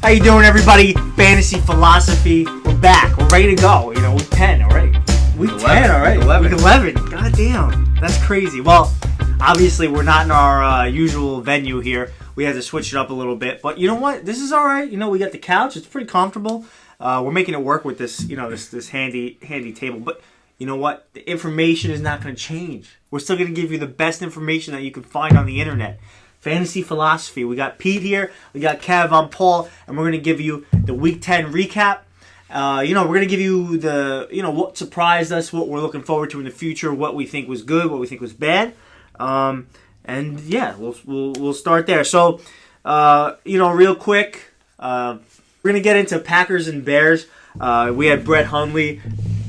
How you doing, everybody? Fantasy Philosophy. We're back. We're ready to go. Week 10, all right? Week 10, all right? Week 11. God damn. That's crazy. Well, obviously, we're not in our usual venue here. We had to switch it up a little bit. But you know what? This is all right. We got the couch. It's pretty comfortable. We're making it work with this, this handy table. But you know what? The information is not going to change. We're still going to give you the best information that you can find on the internet. Fantasy Philosophy. We got Pete here. We got Kev. I'm Paul. And we're going to give you the Week 10 recap. We're going to give you the, what surprised us, what we're looking forward to in the future, what we think was good, what we think was bad. And yeah, we'll start there. So, real quick, we're going to get into Packers and Bears. We had Brett Hundley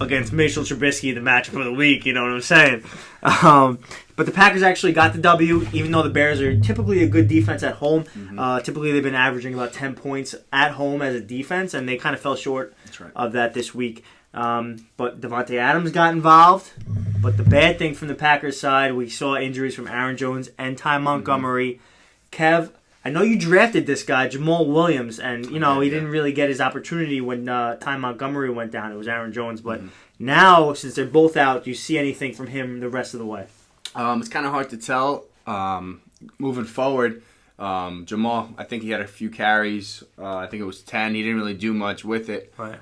against Mitchell Trubisky, the matchup of the week, you know what I'm saying? But the Packers actually got the W, even though the Bears are typically a good defense at home. Mm-hmm. Typically, they've been averaging about 10 points at home as a defense, and they kind of fell short of that this week. But Davante Adams got involved. But the bad thing from the Packers side, we saw injuries from Aaron Jones and Ty Montgomery. Kev, I know you drafted this guy, Jamal Williams, and he didn't really get his opportunity when Ty Montgomery went down. It was Aaron Jones. But now, since they're both out, do you see anything from him the rest of the way? It's kind of hard to tell. Moving forward, Jamal, I think he had a few carries. I think it was 10. He didn't really do much with it. Right.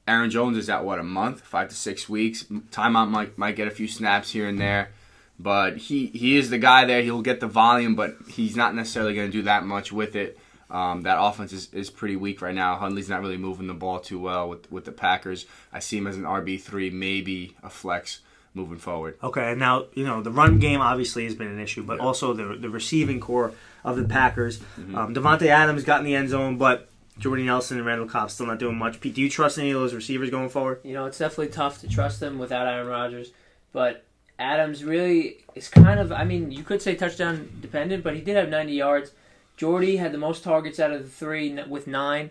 Aaron Jones is out, a month? 5 to 6 weeks. Timeout might get a few snaps here and there. But he is the guy there. He'll get the volume, but he's not necessarily going to do that much with it. That offense is pretty weak right now. Hundley's not really moving the ball too well with the Packers. I see him as an RB3, maybe a flex moving forward. Okay, and now, the run game obviously has been an issue, but also the receiving core of the Packers. Davante Adams got in the end zone, but Jordy Nelson and Randall Cobb still not doing much. Pete, do you trust any of those receivers going forward? It's definitely tough to trust them without Aaron Rodgers, but Adams really is kind of, you could say touchdown dependent, but he did have 90 yards. Jordy had the most targets out of the three with 9,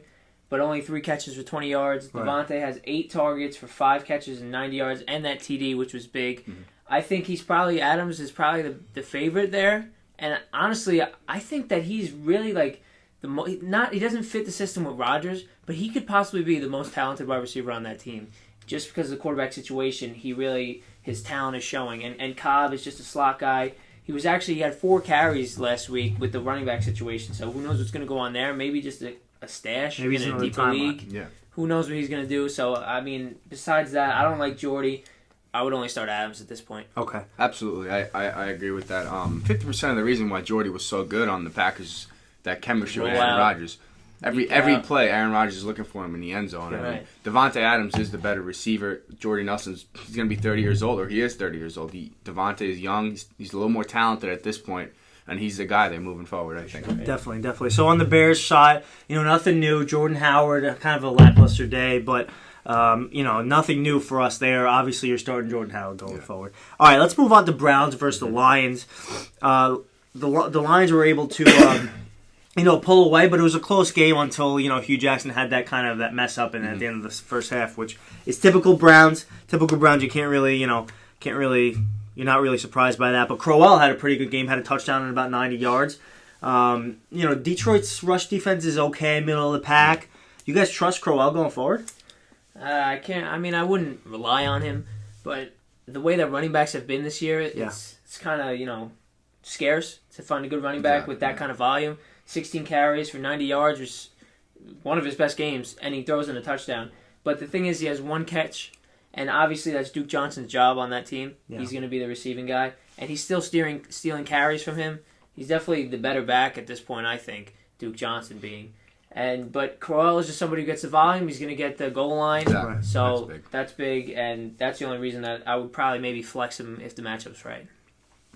but only 3 catches for 20 yards. Right. Devontae has 8 targets for 5 catches and 90 yards, and that TD, which was big. Mm-hmm. I think Adams is probably the favorite there. And honestly, I think that he's really he doesn't fit the system with Rodgers, but he could possibly be the most talented wide receiver on that team. Just because of the quarterback situation, his talent is showing. And Cobb is just a slot guy. He had 4 carries last week with the running back situation, so who knows what's going to go on there. Maybe just a stash in a deeper league. Yeah. Who knows what he's going to do. So, besides that, I don't like Jordy. I would only start Adams at this point. Okay. Absolutely. I agree with that. 50% of the reason why Jordy was so good on the Packers is that chemistry with Aaron Rodgers. Every play, Aaron Rodgers is looking for him in the end zone. Right. Davante Adams is the better receiver. Jordy Nelson's he's going to be 30 years old, or he is 30 years old. Davante is young. He's a little more talented at this point, and he's the guy they're moving forward, I think. Definitely. So on the Bears side, nothing new. Jordan Howard, kind of a lackluster day, but nothing new for us there. Obviously, you're starting Jordan Howard going forward. All right, let's move on to Browns versus the Lions. The Lions were able to pull away, but it was a close game until, Hugh Jackson had that mess up at the end of the first half, which is typical Browns. Typical Browns, you can't really, you're not really surprised by that. But Crowell had a pretty good game, had a touchdown in about 90 yards. Detroit's rush defense is okay, middle of the pack. You guys trust Crowell going forward? I can't. I wouldn't rely on him, but the way that running backs have been this year, it's kind of, scarce to find a good running back with that kind of volume. 16 carries for 90 yards was one of his best games, and he throws in a touchdown. But the thing is, he has 1 catch, and obviously that's Duke Johnson's job on that team. Yeah. He's going to be the receiving guy, and he's still stealing carries from him. He's definitely the better back at this point, I think, Duke Johnson being. But Crowell is just somebody who gets the volume. He's going to get the goal line, so that's big, and that's the only reason that I would probably maybe flex him if the matchup's right.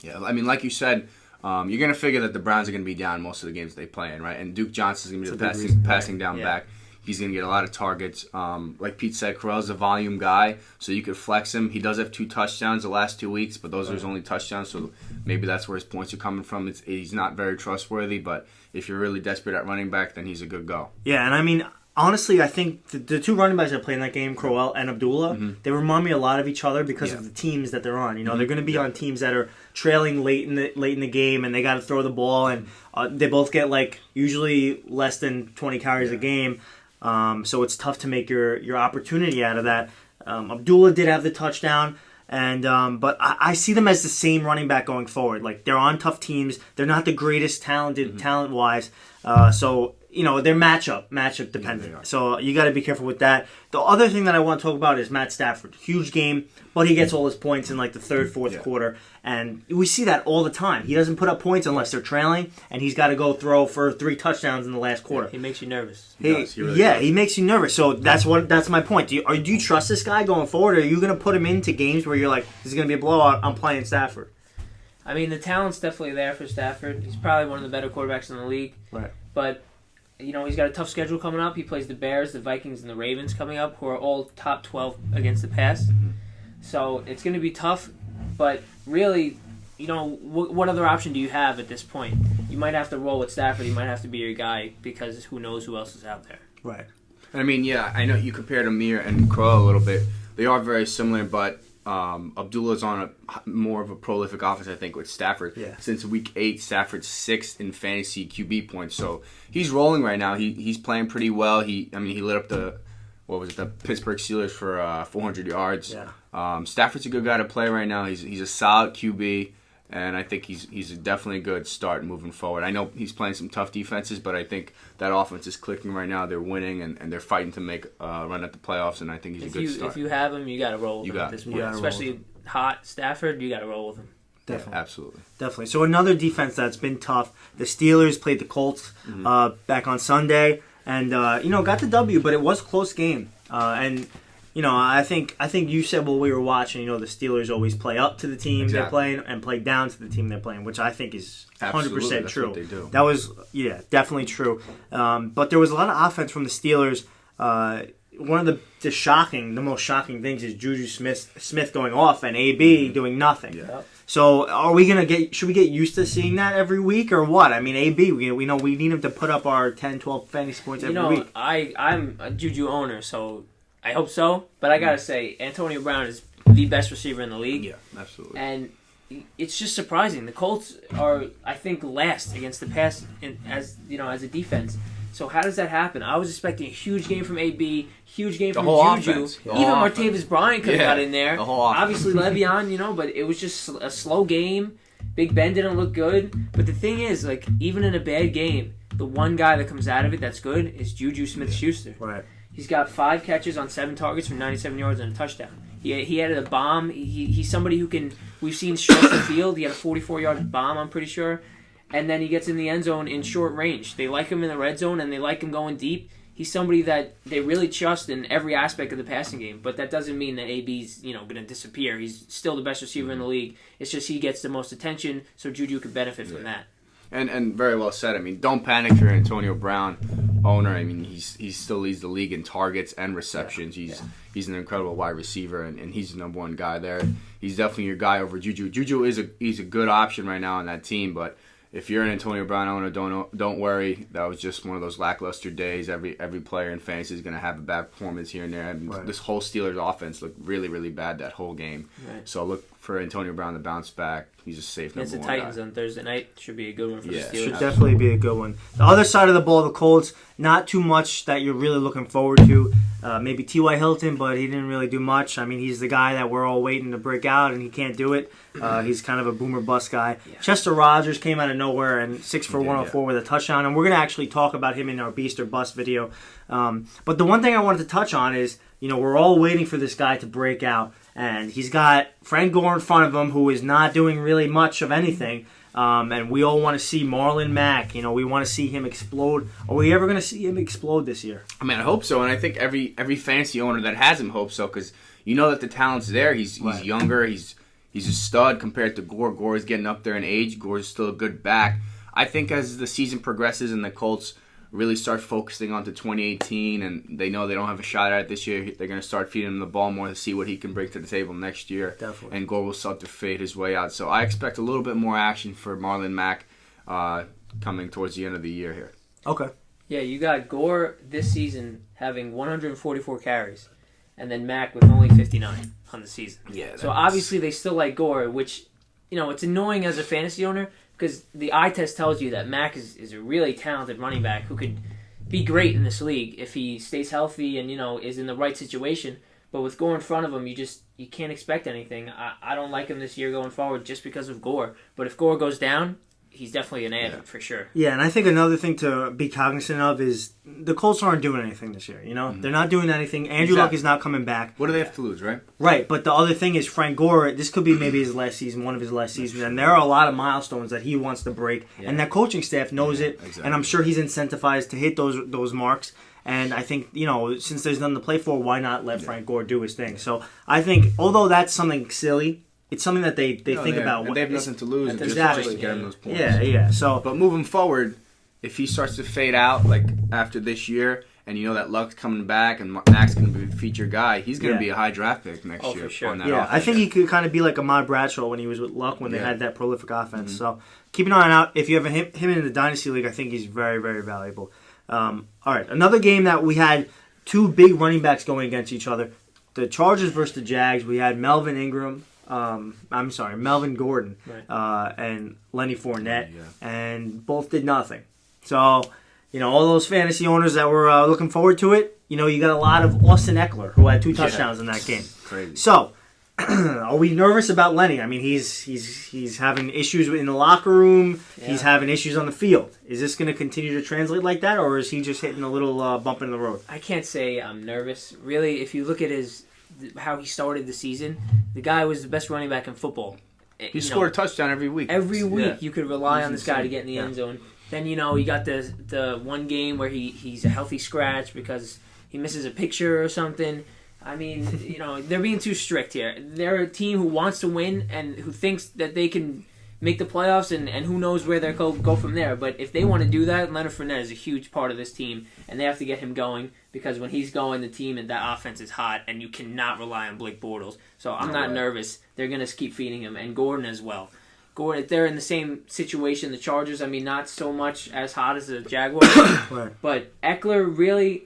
Yeah, like you said, you're going to figure that the Browns are going to be down most of the games they play in, right? And Duke Johnson's going to be the passing down back. He's going to get a lot of targets. Like Pete said, Crowell's a volume guy, so you could flex him. He does have 2 touchdowns the last 2 weeks, but those are his only touchdowns, so maybe that's where his points are coming from. He's not very trustworthy, but if you're really desperate at running back, then he's a good go. Yeah, and honestly, I think the two running backs that play in that game, Crowell and Abdullah, they remind me a lot of each other because of the teams that they're on. You know, they're going to be on teams that are trailing late in the game, and they got to throw the ball, and they both get like usually less than 20 carries a game. So it's tough to make your opportunity out of that. Abdullah did have the touchdown. And but I see them as the same running back going forward. Like, they're on tough teams. They're not the greatest talent-wise. So, you know, they're matchup dependent. Yeah, so you got to be careful with that. The other thing that I want to talk about is Matt Stafford. Huge game, but he gets all his points in like the third, fourth quarter. And we see that all the time. He doesn't put up points unless they're trailing, and he's got to go throw for 3 touchdowns in the last quarter. He makes you nervous. He really he makes you nervous. So that's my point. Do you trust this guy going forward, or are you going to put him into games where you're like, this is going to be a blowout, I'm playing Stafford? I mean, the talent's definitely there for Stafford. He's probably one of the better quarterbacks in the league. Right. But, you know, he's got a tough schedule coming up. He plays the Bears, the Vikings, and the Ravens coming up, who are all top 12 against the pass. So it's going to be tough. But really, you know, what other option do you have at this point? You might have to roll with Stafford. He might have to be your guy because who knows who else is out there. Right. I mean, yeah, I know you compared Amir and Crowell a little bit. They are very similar, but Abdullah's on more of a prolific offense, I think, with Stafford. Yeah. Since week 8, Stafford's 6th in fantasy QB points, so he's rolling right now. He's playing pretty well. He lit up the Pittsburgh Steelers for 400 yards. Yeah. Stafford's a good guy to play right now. He's a solid QB. And I think he's definitely a good start moving forward. I know he's playing some tough defenses, but I think that offense is clicking right now. They're winning, and they're fighting to make a run at the playoffs, and I think he's a good start. If you have him, you got to roll with him at this point. Especially hot Stafford, you got to roll with him. Definitely. Yeah, absolutely. Definitely. So another defense that's been tough. The Steelers played the Colts back on Sunday, and got the W, but it was a close game. And I think you said while we were watching, the Steelers always play up to the team they're playing and play down to the team they're playing, which I think is 100% true. What they do. That was, definitely true. But there was a lot of offense from the Steelers. One of the most shocking things is Juju Smith going off and AB doing nothing. Yeah. So should we get used to seeing that every week or what? I mean, AB, we know we need him to put up our 10, 12 fantasy points every week. I'm a Juju owner, so I hope so, but I gotta say, Antonio Brown is the best receiver in the league. Yeah, absolutely. And it's just surprising. The Colts are, I think, last against the pass as a defense. So how does that happen? I was expecting a huge game from AB, huge game from Juju. Even Martavis Bryant could have got in there. Obviously Le'Veon, but it was just a slow game. Big Ben didn't look good. But the thing is, even in a bad game, the one guy that comes out of it that's good is Juju Smith-Schuster. Right. He's got 5 catches on 7 targets for 97 yards and a touchdown. He added a bomb. He's somebody who can... We've seen stretch the field. He had a 44-yard bomb, I'm pretty sure. And then he gets in the end zone in short range. They like him in the red zone, and they like him going deep. He's somebody that they really trust in every aspect of the passing game. But that doesn't mean that AB's going to disappear. He's still the best receiver in the league. It's just he gets the most attention, so Juju could benefit from that. And very well said. I mean, don't panic if you're an Antonio Brown owner. I mean, he still leads the league in targets and receptions. He's an incredible wide receiver, and he's the number one guy there. He's definitely your guy over Juju. Juju he's a good option right now on that team, but if you're an Antonio Brown owner, don't worry. That was just one of those lackluster days. Every player in fantasy is going to have a bad performance here and there. And this whole Steelers offense looked really, really bad that whole game. Right. So look for Antonio Brown to bounce back. He's a safe number one guy. It's the Titans on Thursday night. Should be a good one for the Steelers. Should definitely be a good one. The other side of the ball, the Colts, not too much that you're really looking forward to. Maybe T.Y. Hilton, but he didn't really do much. I mean, he's the guy that we're all waiting to break out, and he can't do it. He's kind of a boomer bust guy. Yeah. Chester Rogers came out of nowhere and 6 for 104 with a touchdown, and we're going to actually talk about him in our Beast or Bust video. But the one thing I wanted to touch on is, we're all waiting for this guy to break out, and he's got Frank Gore in front of him, who is not doing really much of anything. And we all want to see Marlon Mack. We want to see him explode. Are we ever going to see him explode this year? I mean, I hope so, and I think every fantasy owner that has him hopes so, because that the talent's there. He's younger. He's a stud compared to Gore. Gore is getting up there in age. Gore's still a good back. I think as the season progresses and the Colts really start focusing on to 2018, and they know they don't have a shot at it this year, they're going to start feeding him the ball more to see what he can bring to the table next year. Definitely. And Gore will start to fade his way out. So I expect a little bit more action for Marlon Mack coming towards the end of the year here. Okay. Yeah, you got Gore this season having 144 carries, and then Mack with only 59 on the season. Yeah. So obviously they still like Gore, which, it's annoying as a fantasy owner because the eye test tells you that Mack is a really talented running back who could be great in this league if he stays healthy and, is in the right situation. But with Gore in front of him, you can't expect anything. I don't like him this year going forward just because of Gore. But if Gore goes down, he's definitely an ad for sure. Yeah, and I think another thing to be cognizant of is the Colts aren't doing anything this year. They're not doing anything. Andrew Luck is not coming back. What do they have to lose, right? Right, but the other thing is Frank Gore. This could be maybe his last season, one of his last seasons, and there are a lot of milestones that he wants to break, and that coaching staff knows it, exactly. And I'm sure he's incentivized to hit those marks. And I think, since there's nothing to play for, why not let Frank Gore do his thing? So I think, although that's something silly, it's something that they think about. And they have nothing to lose and exactly. just get him those points. Yeah. So, but moving forward, if he starts to fade out like after this year, and that Luck's coming back and Mack's going to be a featured guy, he's going to be a high draft pick next year. For sure. On that offense. I think he could kind of be like Ahmad Bradshaw when he was with Luck when they had that prolific offense. So keep an eye out. If you have him in the Dynasty League, I think he's very, very valuable. All right, another game that we had two big running backs going against each other. The Chargers versus the Jags. We had Melvin Gordon and Lenny Fournette, and both did nothing. So, all those fantasy owners that were looking forward to it, you got a lot of Austin Eckler, who had 2 touchdowns in that game. Crazy. So, are we nervous about Lenny? I mean, he's having issues in the locker room. Yeah. He's having issues on the field. Is this going to continue to translate like that, or is he just hitting a little bump in the road? I can't say I'm nervous. Really, if you look at how he started the season, the guy was the best running back in football. He scored a touchdown every week. Every week you could rely on this guy to get in the end zone. Then, you got the one game where he's a healthy scratch because he misses a picture or something. I mean, they're being too strict here. They're a team who wants to win and who thinks that they can make the playoffs and who knows where they'll go from there. But if they want to do that, Leonard Fournette is a huge part of this team, and they have to get him going because when he's going, the team and that offense is hot, and you cannot rely on Blake Bortles. So I'm not nervous. They're going to keep feeding him, and Gordon as well. Gordon, they're in the same situation. The Chargers, I mean, not so much as hot as the Jaguars, but Eckler really,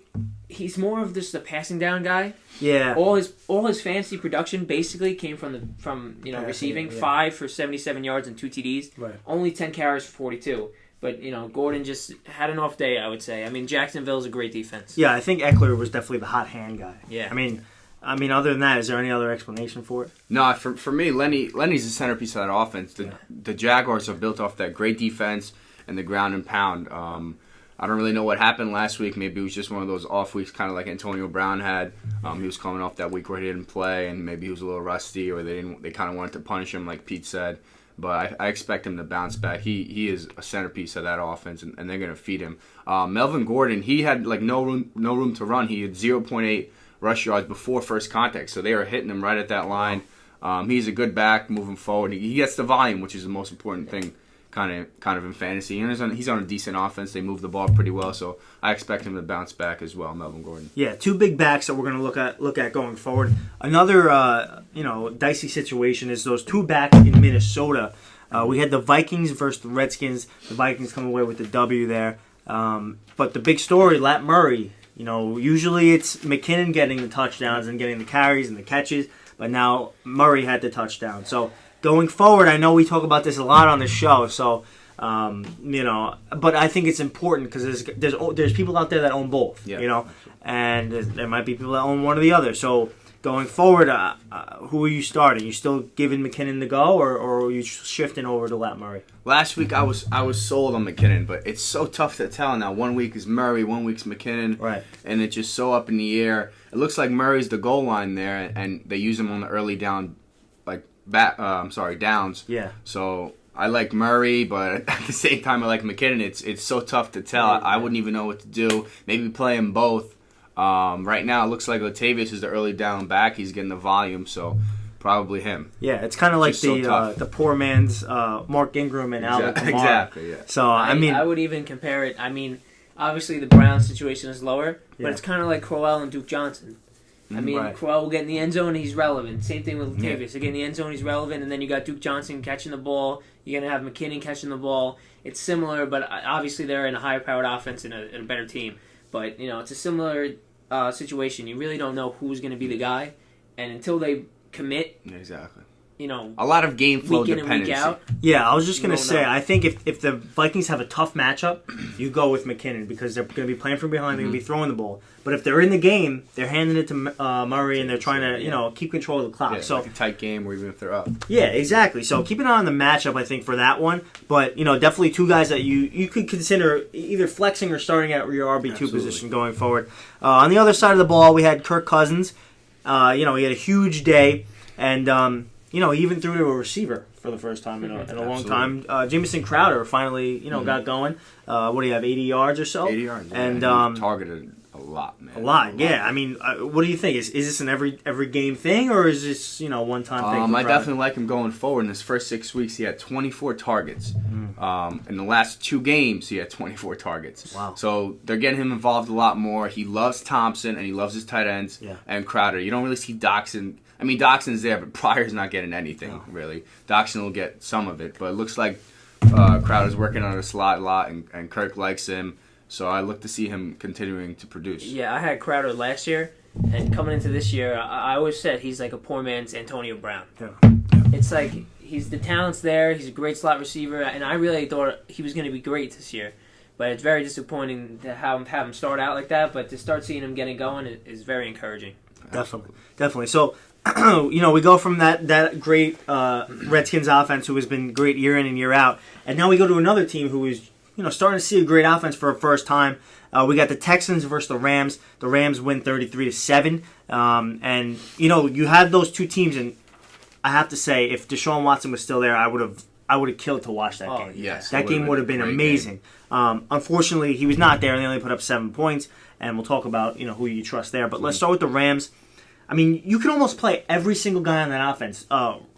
he's more of just a passing down guy. Yeah. All his fantasy production basically came from receiving 5 for 77 yards and 2 TDs. Right. Only 10 carries for 42. But Gordon just had an off day, I would say. I mean, Jacksonville's a great defense. Yeah, I think Eckler was definitely the hot hand guy. Yeah. I mean, other than that, is there any other explanation for it? No, for me, Lenny's the centerpiece of that offense. The Jaguars are built off that great defense and the ground and pound. I don't really know what happened last week. Maybe it was just one of those off weeks, kind of like Antonio Brown had. He was coming off that week where he didn't play, and maybe he was a little rusty, or they kind of wanted to punish him, like Pete said. But I expect him to bounce back. He is a centerpiece of that offense, and they're going to feed him. Melvin Gordon, he had no room to run. He had 0.8 rush yards before first contact, so they are hitting him right at that line. He's a good back moving forward. He gets the volume, which is the most important thing, kind of in fantasy. And he's on a decent offense. They move the ball pretty well, so I expect him to bounce back as well, Melvin Gordon. Yeah, 2 big backs that we're going to look at going forward. Another dicey situation is those 2 backs in Minnesota. We had the Vikings versus the Redskins. The Vikings come away with the W there. But the big story, Lat Murray. Usually it's McKinnon getting the touchdowns and getting the carries and the catches, but now Murray had the touchdown. So going forward, I know we talk about this a lot on the show. So but I think it's important because there's people out there that own both. Yeah. And there might be people that own one or the other. So going forward, who are you starting? You still giving McKinnon the go, or are you shifting over to Lat Murray? Last week I was sold on McKinnon, but it's so tough to tell now. 1 week is Murray, 1 week's McKinnon, right? And it's just so up in the air. It looks like Murray's the goal line there, and they use him on the early down, downs. Yeah. So I like Murray, but at the same time I like McKinnon. It's so tough to tell. I wouldn't even know what to do. Maybe play them both. Right now, it looks like Latavius is the early down back. He's getting the volume, so probably him. Yeah, it's kind of like the poor man's Mark Ingram and Alvin Kamara. Exactly, yeah. So, I would even compare it. I mean, obviously the Browns situation is lower, but it's kind of like Crowell and Duke Johnson. I mean, Right. Crowell will get in the end zone, he's relevant. Same thing with Latavius. Yeah. He'll get in the end zone, he's relevant, and then you got Duke Johnson catching the ball. You're going to have McKinnon catching the ball. It's similar, but obviously they're in a higher-powered offense and a better team. But, it's a similar situation. You really don't know who's going to be the guy, and until they commit, Exactly. a lot of game flow week in and week dependency. out. Yeah, I was just going to don't say, know. I think if the Vikings have a tough matchup, you go with McKinnon because they're going to be playing from behind, they're going to be throwing the ball. But if they're in the game, they're handing it to Murray and they're trying to, keep control of the clock. Yeah, so like a tight game, or even if they're up. yeah, exactly. So keep an eye on the matchup, I think, for that one. But, definitely two guys that you could consider either flexing or starting at your RB2 Absolutely. position going forward. On the other side of the ball, we had Kirk Cousins. He had a huge day. And, he even threw to a receiver for the first time in a long time. Jamison Crowder finally, got going. What do you have, 80 yards or so? 80 yards. And, he targeted a lot, man. a lot, yeah. I mean, what do you think? Is this an every game thing, or is this one time thing? for I Crowder? definitely like him going forward. In his first 6 weeks, he had 24 targets. In the last 2 games, he had 24 targets. Wow. So they're getting him involved a lot more. He loves Thompson, and he loves his tight ends. Yeah. And Crowder. You don't really see Doxson. I mean, Doxson's there, but Pryor's not getting anything, really. Doxson will get some of it, but it looks like Crowder's working on a slot a lot, and Kirk likes him. So I look to see him continuing to produce. Yeah, I had Crowder last year, and coming into this year, I always said he's like a poor man's Antonio Brown. Yeah. It's like the talent's there, he's a great slot receiver, and I really thought he was going to be great this year. But it's very disappointing to have him start out like that, but to start seeing him getting going is very encouraging. Definitely. So, we go from that great Redskins offense who has been great year in and year out, and now we go to another team who is, starting to see a great offense for the first time. We got the Texans versus the Rams. The Rams win 33-7. And, you have those two teams, and I have to say, if Deshaun Watson was still there, I would have killed to watch that game. Yes, that game would have been amazing. Unfortunately, he was not there, and they only put up 7 points. And we'll talk about who you trust there. But let's start with the Rams. I mean, you can almost play every single guy on that offense.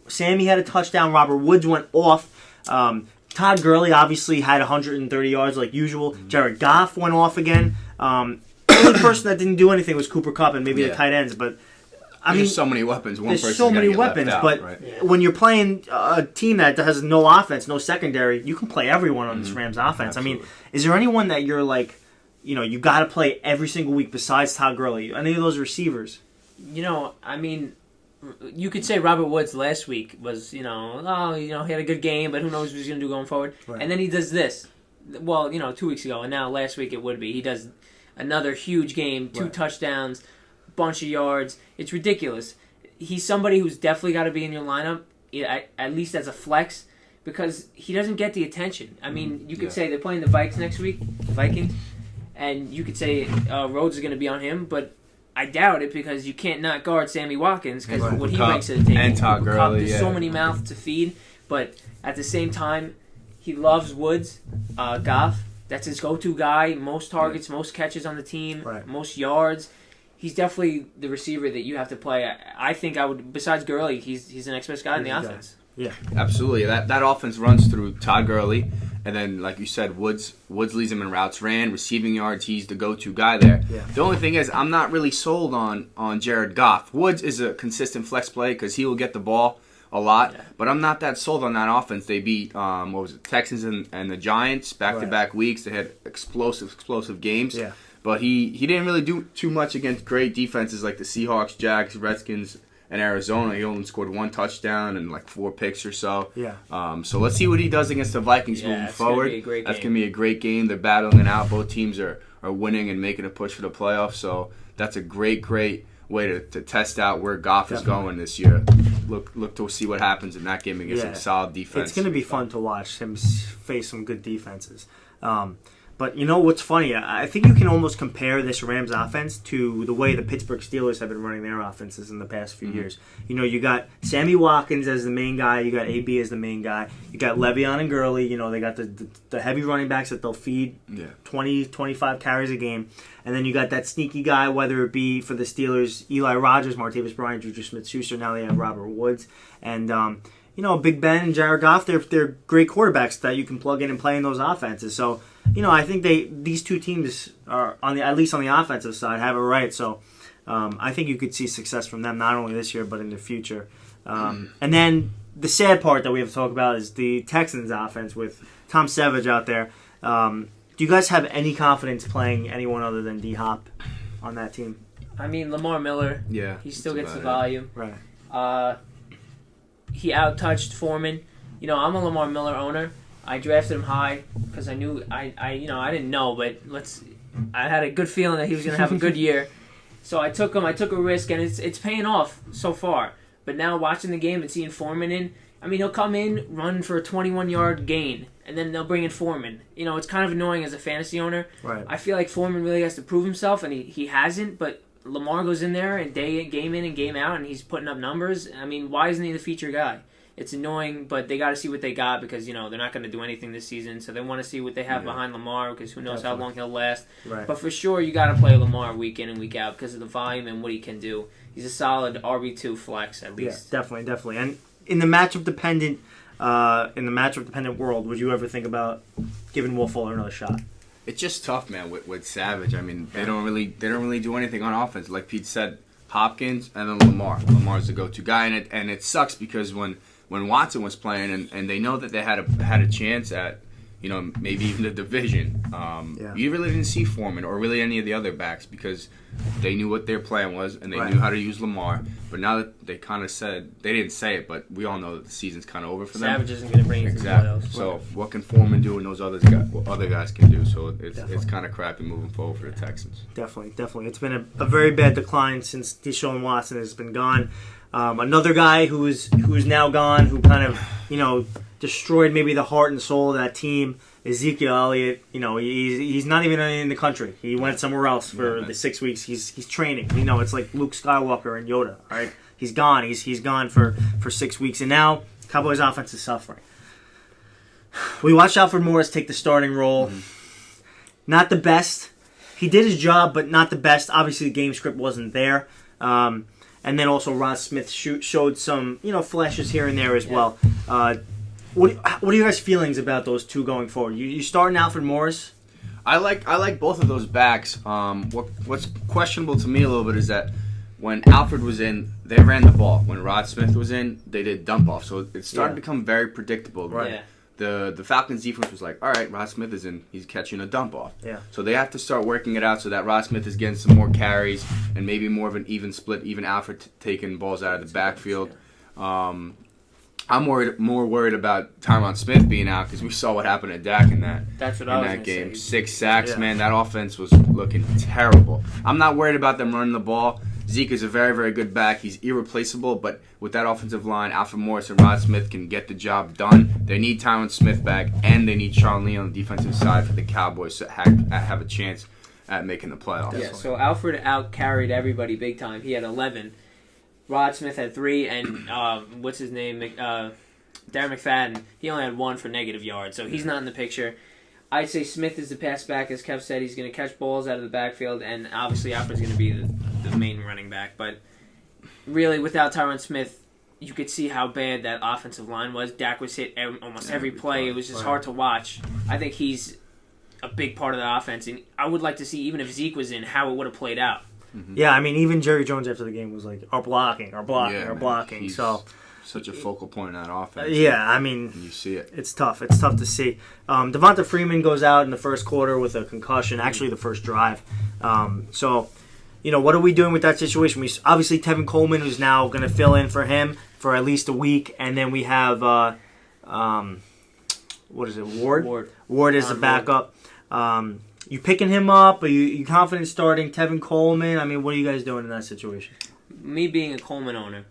Sammy had a touchdown. Robert Woods went off. Todd Gurley obviously had 130 yards like usual. Jared Goff went off again. The only person that didn't do anything was Cooper Kupp and maybe the tight ends. But There's so many weapons. There's so many weapons. But when you're playing a team that has no offense, no secondary, you can play everyone on this Rams offense. Absolutely. I mean, is there anyone that you're like, you got to play every single week besides Todd Gurley? Any of those receivers? I mean, you could say Robert Woods last week was, he had a good game, but who knows what he's going to do going forward. Right. And then he does this. Well, 2 weeks ago, and now last week it would be. He does another huge game, 2 touchdowns, bunch of yards. It's ridiculous. He's somebody who's definitely got to be in your lineup, at least as a flex, because he doesn't get the attention. I mean, you could say they're playing the Vikings next week, the Vikings, and you could say Rhodes is going to be on him, but I doubt it because you can't not guard Sammy Watkins because what he brings to the table. And Todd Gurley, There's so many mouths to feed, but at the same time, he loves Woods, Goff. That's his go-to guy. Most targets, most catches on the team, most yards. He's definitely the receiver that you have to play. I think I would. Besides Gurley, he's the next best guy in the offense. Yeah, absolutely. That offense runs through Todd Gurley. And then, like you said, Woods leads him in routes ran, receiving yards. He's the go-to guy there. Yeah. The only thing is, I'm not really sold on Jared Goff. Woods is a consistent flex play because he will get the ball a lot. Yeah. But I'm not that sold on that offense. They beat Texans and the Giants back-to-back weeks. They had explosive games. Yeah. But he didn't really do too much against great defenses like the Seahawks, Jags, Redskins, and Arizona. He only scored 1 touchdown and 4 picks or so. Yeah. So let's see what he does against the Vikings moving forward. That's going to be a great game. They're battling it out. Both teams are winning and making a push for the playoffs. So that's a great way to test out where Goff is going this year. Look to see what happens in that game against a solid defense. It's going to be fun to watch him face some good defenses. But what's funny? I think you can almost compare this Rams offense to the way the Pittsburgh Steelers have been running their offenses in the past few years. You got Sammy Watkins as the main guy. You got AB as the main guy. You got Le'Veon and Gurley. They got the heavy running backs that they'll feed 20, 25 carries a game. And then you got that sneaky guy, whether it be for the Steelers, Eli Rogers, Martavis Bryant, Juju Smith-Schuster. Now they have Robert Woods. And, Big Ben and Jared Goff, they're great quarterbacks that you can plug in and play in those offenses. So, I think these two teams are at least on the offensive side have it right. So I think you could see success from them not only this year but in the future. And then the sad part that we have to talk about is the Texans offense with Tom Savage out there. Do you guys have any confidence playing anyone other than D-Hop on that team? I mean, Lamar Miller, he still gets the volume. Right. He out-touched Foreman. You know, I'm a Lamar Miller owner. I drafted him high because I knew, I didn't know, but I had a good feeling that he was going to have a good year. So I took him. I took a risk, and it's paying off so far. But now watching the game and seeing Foreman in, I mean, he'll come in, run for a 21-yard gain, and then they'll bring in Foreman. You know, it's kind of annoying as a fantasy owner. Right. I feel like Foreman really has to prove himself, and he hasn't, but Lamar goes in there and game in and game out, and he's putting up numbers. I mean, why isn't he the feature guy? It's annoying, but they got to see what they got because, you know, they're not going to do anything this season, so they want to see what they have behind Lamar because who knows how long he'll last. Right. But for sure, you got to play Lamar week in and week out because of the volume and what he can do. He's a solid RB2 flex at least. Yeah, definitely. And in the matchup dependent world, would you ever think about giving Will Fuller another shot? It's just tough, man, with Savage. I mean, they don't really do anything on offense. Like Pete said, Hopkins and then Lamar. Lamar's the go-to guy, and it sucks because when Watson was playing and they know that they had a chance at, you know, maybe even the division, you really didn't see Foreman or really any of the other backs because they knew what their plan was and they knew how to use Lamar. But now that they kind of said, they didn't say it, but we all know that the season's kind of over for them. Savage isn't going to bring it to the playoffs. So what can Foreman do and those other guys can do? So it's kind of crappy moving forward for the Texans. Definitely. It's been a very bad decline since Deshaun Watson has been gone. Another guy who is now gone, who kind of, you know, destroyed maybe the heart and soul of that team, Ezekiel Elliott. You know, he's not even in the country. He went somewhere else for the 6 weeks. He's training. You know, it's like Luke Skywalker and Yoda. All right, he's gone. He's gone for 6 weeks, and now Cowboys offense is suffering. We watched Alfred Morris take the starting role. Not the best. He did his job, but not the best. Obviously, the game script wasn't there. And then also Rod Smith showed some, you know, flashes here and there as well. What are your guys' feelings about those two going forward? You starting Alfred Morris? I like both of those backs. What's questionable to me a little bit is that when Alfred was in, they ran the ball. When Rod Smith was in, they did dump off. So it started to become very predictable. Right. Yeah. The Falcons defense was like, all right, Rod Smith is in. He's catching a dump off. Yeah. So they have to start working it out so that Rod Smith is getting some more carries and maybe more of an even split, even Alfred taking balls out of the backfield. I'm more worried about Tyron Smith being out because we saw what happened to Dak in that game. 6 sacks, man. That offense was looking terrible. I'm not worried about them running the ball. Zeke is a very, very good back. He's irreplaceable, but with that offensive line, Alfred Morris and Rod Smith can get the job done. They need Tyron Smith back, and they need Sean Lee on the defensive side for the Cowboys to have a chance at making the playoffs. Yeah, so Alfred out-carried everybody big time. He had 11. Rod Smith had 3, and what's his name? Darren McFadden, he only had 1 for negative yards, so he's not in the picture. I'd say Smith is the pass back, as Kev said. He's going to catch balls out of the backfield, and obviously Alfred's going to be the main running back. But really, without Tyron Smith, you could see how bad that offensive line was. Dak was hit almost every play. It was just hard to watch. I think he's a big part of the offense, and I would like to see, even if Zeke was in, how it would have played out. Mm-hmm. Yeah, I mean, even Jerry Jones after the game was like, our blocking. He's so such a focal point in that offense. I mean, you see it. It's tough. It's tough to see. Devonta Freeman goes out in the first quarter with a concussion, actually the first drive. So, you know, what are we doing with that situation? Obviously, Tevin Coleman, who's now going to fill in for him for at least a week, and then we have, what is it, Ward? Ward is the backup. You picking him up? Are you confident starting Tevin Coleman? I mean, what are you guys doing in that situation? Me being a Coleman owner,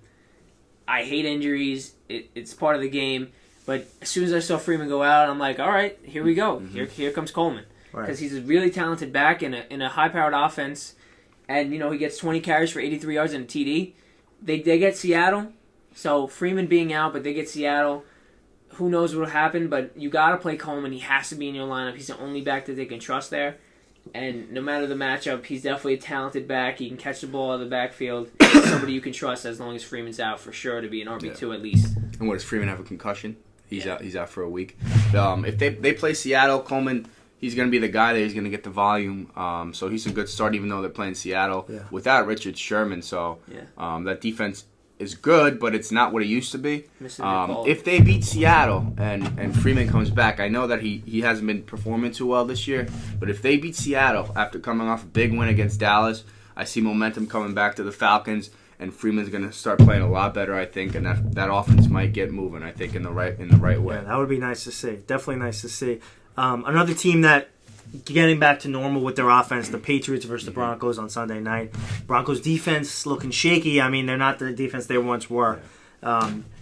I hate injuries. It's part of the game. But as soon as I saw Freeman go out, I'm like, all right, here we go. Mm-hmm. Here comes Coleman. Because he's a really talented back in a high-powered offense. And, you know, he gets 20 carries for 83 yards and a TD. They get Seattle. So Freeman being out, but they get Seattle. Who knows what will happen, but you got to play Coleman. He has to be in your lineup. He's the only back that they can trust there. And no matter the matchup, he's definitely a talented back. He can catch the ball out of the backfield. He's somebody you can trust as long as Freeman's out for sure to be an RB2 at least. And what, does Freeman have a concussion? He's out for a week. If they play Seattle, Coleman, he's going to be the guy that he's going to get the volume. So he's a good start, even though they're playing Seattle without Richard Sherman. So that defense is good, but it's not what it used to be. If they beat Seattle and Freeman comes back, I know that he hasn't been performing too well this year, but if they beat Seattle after coming off a big win against Dallas, I see momentum coming back to the Falcons, and Freeman's going to start playing a lot better, I think, and that offense might get moving, I think, in the right way. Yeah, that would be nice to see. Definitely nice to see. Another team that getting back to normal with their offense, the Patriots versus the Broncos on Sunday night. Broncos defense looking shaky. I mean, they're not the defense they once were.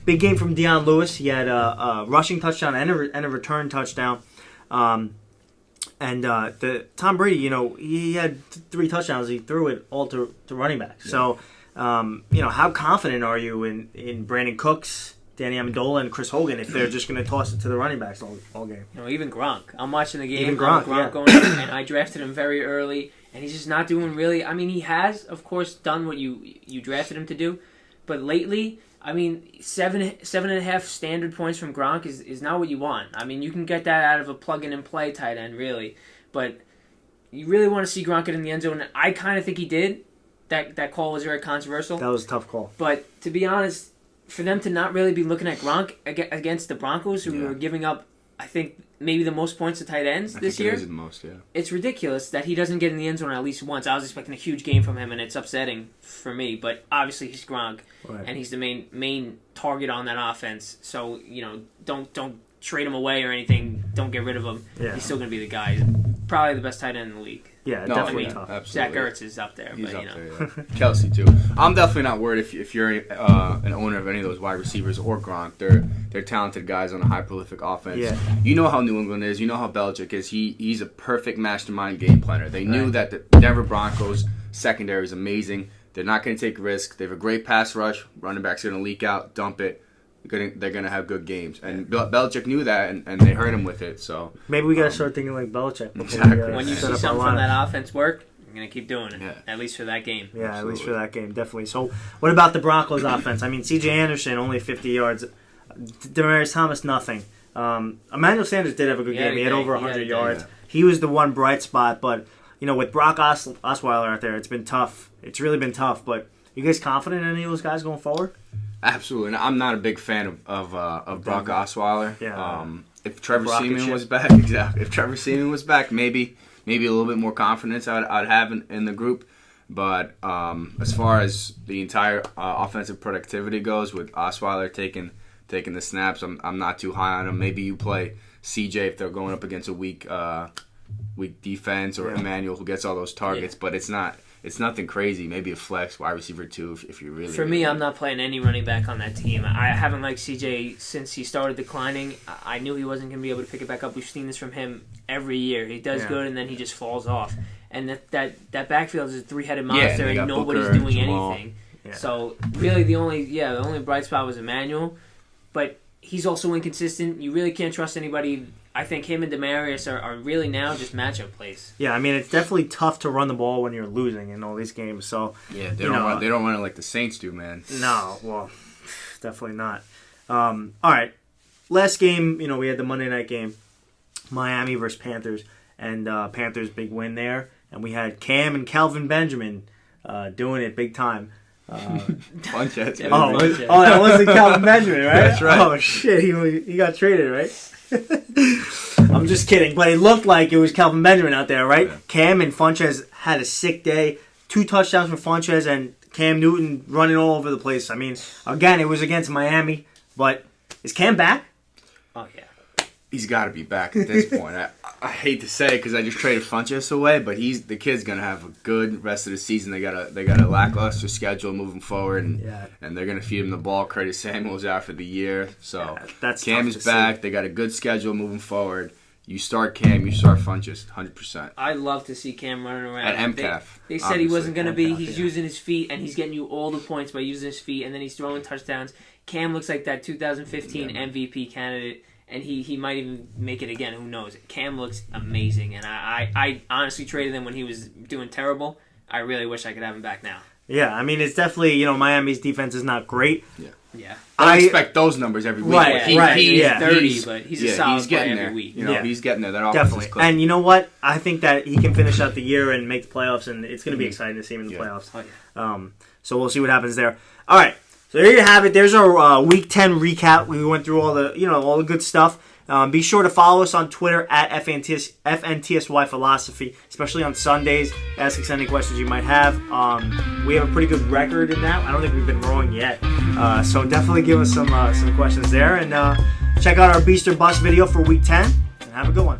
Big game from Deion Lewis. He had a rushing touchdown and a return touchdown. And Tom Brady, he had 3 touchdowns. He threw it all to running backs. Yeah. So, how confident are you in Brandon Cooks, Danny Amendola, and Chris Hogan if they're just going to toss it to the running backs all game? Even Gronk. I'm watching the game. Even Gronk, going in, and I drafted him very early, and he's just not doing really. I mean, he has, of course, done what you drafted him to do, but lately, I mean, 7.5 standard points from Gronk is not what you want. I mean, you can get that out of a plug-in-and-play tight end, really, but you really want to see Gronk get in the end zone. I kind of think he did. That call was very controversial. That was a tough call. But to be honest, for them to not really be looking at Gronk against the Broncos, who were giving up, I think, maybe the most points to tight ends this year. It is the most, yeah. It's ridiculous that he doesn't get in the end zone at least once. I was expecting a huge game from him, and it's upsetting for me. But obviously, he's Gronk, and he's the main target on that offense. So don't trade him away or anything. Don't get rid of him. Yeah. He's still going to be the guy. Probably the best tight end in the league. Yeah, definitely tough. Absolutely. Zach Ertz is up there. He's up there, yeah. Kelsey, too. I'm definitely not worried if you're an owner of any of those wide receivers or Gronk. They're talented guys on a high prolific offense. Yeah. You know how New England is. You know how Belichick is. He's a perfect mastermind game planner. They knew that the Denver Broncos secondary is amazing. They're not going to take risks. They have a great pass rush. Running back's going to leak out, dump it. They're going to have good games. And Belichick knew that, and they hurt him with it. So maybe we got to start thinking like Belichick. Exactly. When you see something from that offense work, you're going to keep doing it, at least for that game. Yeah, Absolutely. At least for that game, definitely. So what about the Broncos offense? I mean, C.J. Anderson, only 50 yards. Demaryius Thomas, nothing. Emmanuel Sanders did have a good game. He had over 100 yards. He was the one bright spot. But, with Brock Osweiler out there, it's been tough. It's really been tough. But you guys confident in any of those guys going forward? Absolutely. I'm not a big fan of Brock Osweiler. Yeah. If Trevor Seaman was back, exactly. If Trevor Seaman was back, maybe a little bit more confidence I'd have in the group. But as far as the entire offensive productivity goes, with Osweiler taking the snaps, I'm not too high on him. Maybe you play CJ if they're going up against a weak defense, or Emmanuel who gets all those targets. But it's nothing crazy. Maybe a flex wide receiver too, if you really. For me, I'm not playing any running back on that team. I haven't liked CJ since he started declining. I knew he wasn't going to be able to pick it back up. We've seen this from him every year. He does good, and then he just falls off. And that backfield is a 3-headed monster, and nobody's Booker, doing Jamal. anything. Yeah. So really, the only bright spot was Emmanuel, but he's also inconsistent. You really can't trust anybody. I think him and Demaryius are really now just matchup plays. Yeah, I mean, it's definitely tough to run the ball when you're losing in all these games. So yeah, they don't run it like the Saints do, man. No, well, definitely not. All right, last game, we had the Monday night game, Miami versus Panthers, and Panthers big win there, and we had Cam and Calvin Benjamin doing it big time. Funchess. That wasn't Calvin Benjamin, right? That's right. Oh shit, he got traded, right? I'm just kidding, but it looked like it was Calvin Benjamin out there, right? Yeah. Cam and Funchess had a sick day. 2 touchdowns for Funchess and Cam Newton running all over the place. I mean, again, it was against Miami, but is Cam back? Oh, yeah. He's got to be back at this point. I hate to say it because I just traded Funchess away, but the kid's gonna have a good rest of the season. They got a lackluster schedule moving forward, and they're gonna feed him the ball. Curtis Samuel's out for the year, so Cam is back. See. They got a good schedule moving forward. You start Cam, you start Funchess, 100%. I love to see Cam running around. At MCAF. They said he wasn't going to be. He's using his feet, and he's getting you all the points by using his feet, and then he's throwing touchdowns. Cam looks like that 2015 MVP candidate, and he might even make it again. Who knows? Cam looks amazing, and I honestly traded him when he was doing terrible. I really wish I could have him back now. Yeah, I mean, it's definitely, Miami's defense is not great. Yeah. I expect those numbers every week. Right, He's yeah. 30, but he's a solid he's getting player there. every week. He's getting there. That offense is Definitely. clicking. And you know what? I think that he can finish out the year and make the playoffs, and it's going to be exciting to see him in the playoffs. Oh, yeah. So we'll see what happens there. All right. So there you have it. There's our Week 10 recap. We went through all the good stuff. Be sure to follow us on Twitter at FNTSY Philosophy, especially on Sundays. Ask us any questions you might have. We have a pretty good record in that. I don't think we've been wrong yet. So definitely give us some questions there. And check out our Beast or Bust video for Week 10. And have a good one.